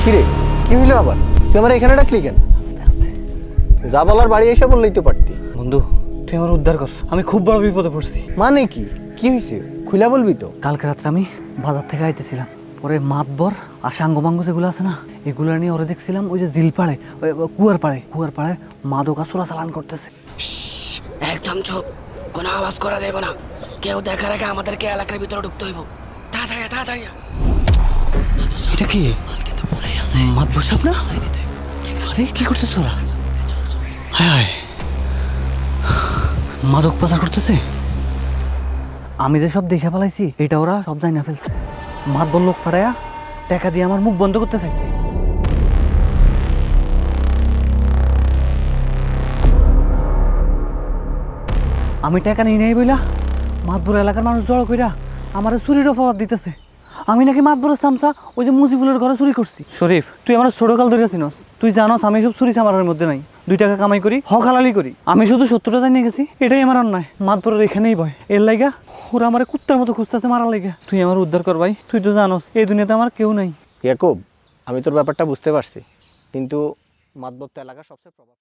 কিরে, কি হইলো আবার? তুই আমার এখানে ডাকলি কেন? যা বলার বাড়ি এসে বললেই তো পারতি। বন্ধু, তুই আমার উদ্ধার কর, আমি খুব বড় বিপদে পড়ছি। মানে কি, কি হয়েছে খুলে বলবি তো? কালকে রাত্রে আমি বাজার থেকে আইতেছিলাম, পরে মাতবর আর সাঙ্গমাঙ্গ যেগুলো আছে না, এগুলো নিয়ে ওরা দেখছিলাম ওই যে জিল পাড়ে, কুয়ার পাড়ে মাদক আর চোরাচালান করতেছে। একদম চুপ, কোনো আওয়াজ করা যাবে না। কেউ দেখার আগে আমাদেরকে এলাকার ভিতরে ঢুকতে হইব। তাড়াতাড়ি তাড়াতাড়ি। এটা কি মাতবর সাহেব না? আরে কি করতেছে ওরা? হায় হায়, মাদক পাচার করতেছে। আমি যে সব দেখে ফেলাইছি, এটা ওরা সব জানি না ফেলছে। মাতবর লোক পাঠায়া টাকা দিয়ে আমার মুখ বন্ধ করতে চাইছে। আমি টাকা নিয়ে নেই বইলা মাতবর এলাকার মানুষ জড়ো কইরা আমার চুরির অপবাদ দিতেছে। আমি নাকি মাতবরের চামচা ওই যে মুজিবুলের ঘরে চুরি করছি। শরীফ, তুই আমার ছোটকাল ধরে চিনস, তুই জানস আমি সব চুরি চামারের মধ্যে নাই। 2 টাকা কামাই করি, হক হালালি করি। আমি শুধু 70টা জানিয়ে গেছি, এটাই আমার অন্যায়। মাতবরের এখানেই ভয়, এর লাইগা ওরা আমার কুত্তার মতো খুঁজতেছে মারার লাইগা। তুই আমার উদ্ধার কর ভাই, তুই তো জানস এই দুনিয়াতে আমার কেউ নাই। ইয়াকুব, আমি তোর ব্যাপারটা বুঝতে পারছি, কিন্তু মাতবর তো এলাকার সবচেয়ে প্রভাব।